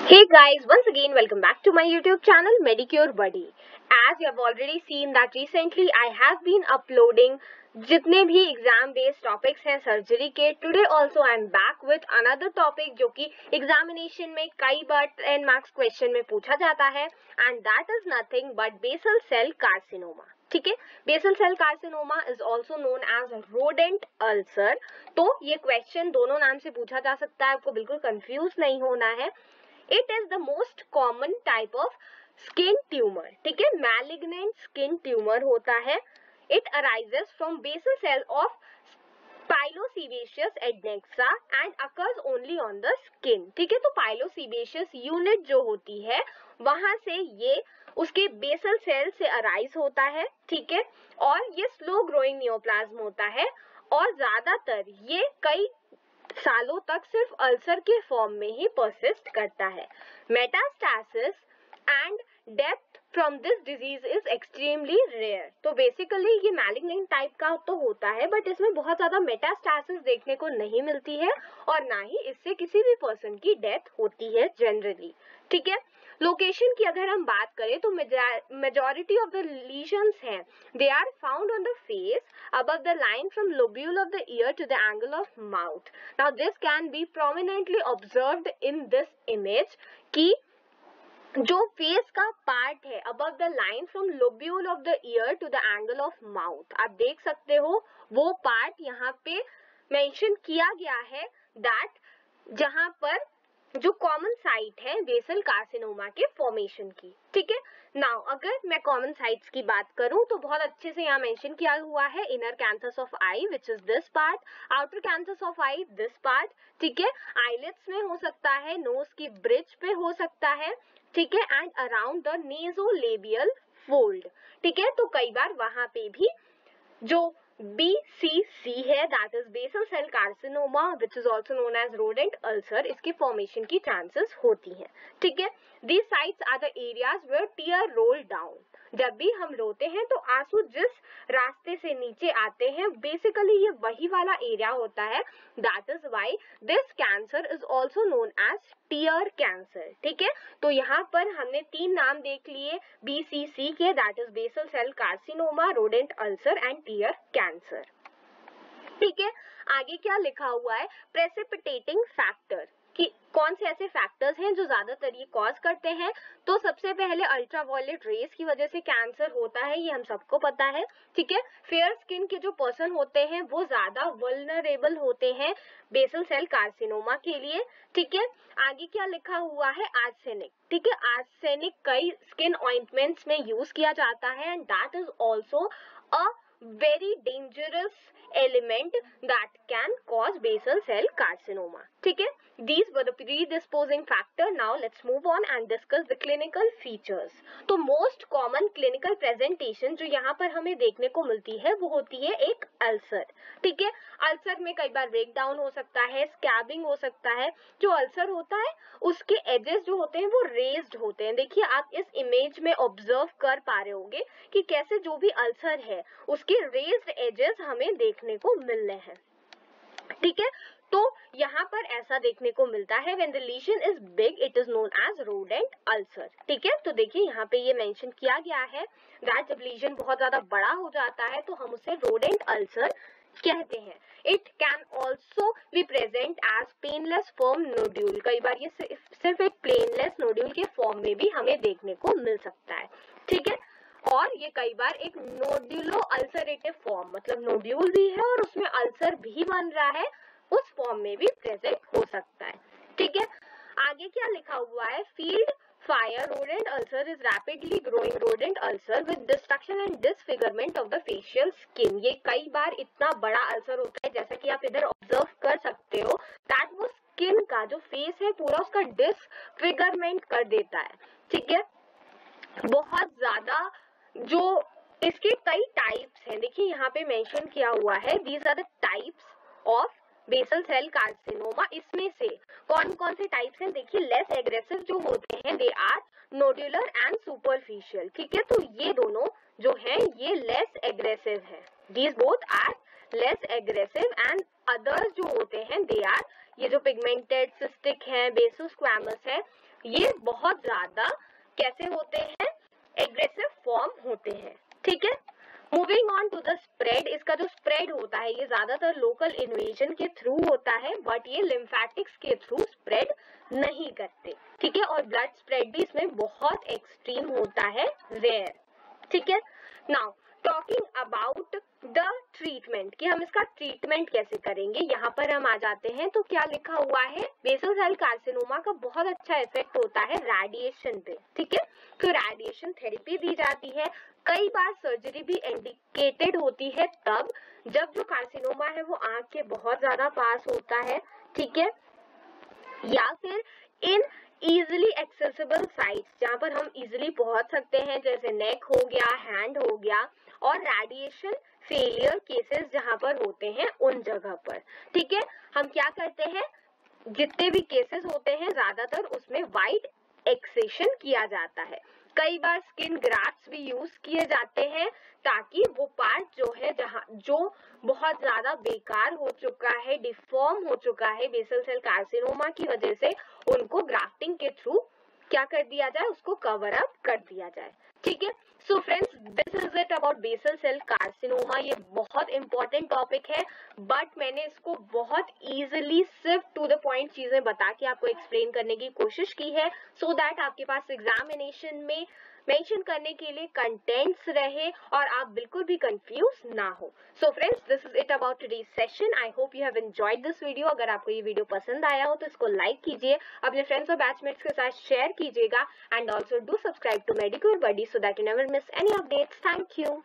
Hey guys, once again welcome back to my YouTube channel Medicure Buddy. As you have already seen that recently I have been uploading जितने भी exam based topics हैं surgery के. Today also I am back with another topic जो कि examination में कई बार 10 marks question में पूछा जाता है and that is nothing but basal cell carcinoma. ठीक है, basal cell carcinoma is also known as rodent ulcer. तो ये क्वेश्चन दोनों नाम से पूछा जा सकता है, आपको बिल्कुल कंफ्यूज नहीं होना है. It is the most common type of skin tumor. ठीक है, malignant skin tumor होता है. It arises from basal cell of pilosebaceous adnexa and occurs only on the skin. ठीक है, तो pilosebaceous unit जो होती है वहां से ये उसके बेसल सेल से अराइज होता है. ठीक है, और ये स्लो ग्रोइंग नियोप्लाज्म होता है और ज्यादातर ये कई सालों तक सिर्फ अल्सर के फॉर्म में ही परसिस्ट करता है. Metastasis and death from this disease is extremely rare. तो बेसिकली ये मैलिग्नेंट टाइप का तो होता है बट इसमें बहुत ज्यादा मेटास्टासिस देखने को नहीं मिलती है और ना ही इससे किसी भी पर्सन की डेथ होती है जनरली. ठीक है, लोकेशन की अगर हम बात करें तो मेजॉरिटी ऑफ द लीजन्स हैं they are found on the face above the line from lobule of the ear to the angle of mouth. Now this can be prominently observed in this image कि जो face का part है above the line from lobule of the ear to the angle of mouth, आप देख सकते हो वो part यहाँ पे मेंशन किया गया है दैट जहां पर जो कॉमन साइट है बेसल कार्सिनोमा के फॉर्मेशन की. ठीक है, नाउ अगर मैं कॉमन साइट्स की बात करूं तो बहुत अच्छे से यहाँ मेंशन किया हुआ है. Inner canthus of I which is this part, outer canthus of I this part. ठीक है, आईलिड्स में हो सकता है, नोज की ब्रिज पे हो सकता है. ठीक है, and around the nasolabial fold. ठीक है, तो कई बार वहां पे भी जो BCC है that is basal cell carcinoma which is also known as rodent ulcer, इसके फॉर्मेशन की चांसेस होती हैं. ठीक है, these sites are the areas where tear roll down. जब भी हम रोते हैं तो आंसू जिस रास्ते से नीचे आते हैं बेसिकली ये वही वाला एरिया होता है. That is why this cancer is also known as tear cancer. ठीक है, तो यहाँ पर हमने 3 नाम देख लिए BCC के, that is basal cell carcinoma, rodent ulcer and tear cancer. ठीक है, आगे क्या लिखा हुआ है, प्रेसिपिटेटिंग फैक्टर कि कौन से ऐसे फैक्टर्स हैं जो ज्यादातर ये कॉज करते हैं. तो सबसे पहले अल्ट्रावायलेट रेज की वजह से कैंसर होता है, ये हम सबको पता है. ठीक है, फेयर स्किन के जो पर्सन होते हैं वो ज्यादा वल्नरेबल होते हैं बेसल सेल कार्सिनोमा के लिए. ठीक है, आगे क्या लिखा हुआ है, आर्सेनिक. ठीक है, आर्सेनिक कई स्किन ऑइंटमेंट्स में यूज किया जाता है and that is also a very dangerous element that can cause basal cell carcinoma. ठीक है, these were the predisposing factor. Now let's move on and discuss the clinical features. तो most common clinical presentation जो यहाँ पर हमें देखने को मिलती है वो होती है एक अल्सर. ठीक है, अल्सर में कई बार ब्रेक डाउन हो सकता है, स्कैबिंग हो सकता है. जो अल्सर होता है उसके एजेस जो होते हैं वो रेज्ड होते हैं. देखिए आप इस इमेज में ऑब्जर्व कर पा रहे होंगे कि कैसे जो भी अल्सर है उसके रेज्ड एजेस हमें देखने को मिल रहे हैं. ठीक है, तो यहाँ पर ऐसा देखने को मिलता है when the lesion is big it is known as rodent ulcer. ठीक है, तो देखिए यहाँ पे ये मेंशन किया गया है that जब लीजन बहुत ज्यादा बड़ा हो जाता है तो हम उसे rodent ulcer कहते हैं. It can also be present as painless firm nodule. कई बार ये सिर्फ एक प्लेनलेस नोड्यूल के फॉर्म में भी हमें देखने को मिल सकता है. ठीक है, और ये कई बार एक नोड्यूलो अल्सरेटिव फॉर्म, मतलब नोड्यूल भी है और उसमें अल्सर भी बन रहा है, उस फॉर्म में भी प्रेजेंट हो सकता है. ठीक है, आगे क्या लिखा हुआ है, field fire rodent ulcer is rapidly growing rodent ulcer with destruction and disfigurement of the facial skin. ये कई बार इतना बड़ा अल्सर होता है जैसा कि आप इधर ऑब्जर्व कर सकते हो दैट वो स्किन का जो फेस है पूरा उसका डिसफिगरमेंट कर देता है. ठीक है, बहुत ज्यादा जो इसके कई टाइप्स हैं, देखिए यहाँ पे मेंशन किया हुआ है these are the types of basal cell carcinoma. इसमें से कौन कौन से टाइप्स हैं, देखिए लेस एग्रेसिव जो होते हैं they are nodular and superficial. ठीक है, तो ये दोनों जो हैं ये लेस एग्रेसिव है. These both are less aggressive and others जो होते हैं दे आर ये जो पिगमेंटेड सिस्टिक है, बेसोस्क्वेमस है, ये बहुत ज्यादा कैसे होते हैं, एग्रेसिव फॉर्म होते हैं। ठीक है, moving on to the spread, इसका जो स्प्रेड होता है ये ज्यादातर लोकल इन्वेजन के थ्रू होता है, बट ये लिम्फेटिक्स के थ्रू स्प्रेड नहीं करते। ठीक है, और ब्लड स्प्रेड भी इसमें बहुत एक्सट्रीम होता है, रेयर। ठीक है, now talking about the treatment, कि हम इसका ट्रीटमेंट कैसे करेंगे, यहाँ पर हम आ जाते हैं। तो क्या लिखा हुआ है, बेसल सेल कार्सिनोमा का बहुत अच्छा इफेक्ट होता है रेडिएशन पे। ठीक है, तो रेडिएशन थेरेपी दी जाती है। कई बार सर्जरी भी इंडिकेटेड होती है तब जब जो कार्सिनोमा है वो आंख के बहुत ज्यादा पास होता है। ठीक है, या फिर इन इजिली एक्सेसिबल साइट्स जहाँ पर हम इजिली पहुंच सकते हैं, जैसे नेक हो गया, हैंड हो गया, और रेडिएशन फेलियर केसेस जहाँ पर होते हैं उन जगह पर। ठीक है, हम क्या करते हैं, जितने भी केसेस होते हैं ज्यादातर उसमें वाइट एक्सेशन किया जाता है। कई बार स्किन ग्राफ्ट्स भी यूज किए जाते हैं ताकि वो पार्ट जो है जहाँ जो बहुत ज्यादा बेकार हो चुका है, डिफॉर्म हो चुका है बेसल सेल कार्सिनोमा की वजह से, उनको ग्राफ्टिंग के थ्रू क्या कर दिया जाए, उसको कवर अप कर दिया जाए। ठीक है, so friends this is it about basal cell carcinoma. ये बहुत इंपॉर्टेंट टॉपिक है, बट मैंने इसको बहुत इजीली सिर्फ टू द पॉइंट चीजें बता के आपको एक्सप्लेन करने की कोशिश की है, सो दैट आपके पास एग्जामिनेशन में मेंशन करने के लिए कंटेंट्स रहे और आप बिल्कुल भी कंफ्यूज ना हो। सो friends this is it about today's session. I hope you have enjoyed this video. अगर आपको ये वीडियो पसंद आया हो तो इसको लाइक कीजिए, अपने फ्रेंड्स और बैचमेट्स के साथ शेयर कीजिएगा, and also do subscribe to Medicure Buddy so that you never miss any updates. Thank you.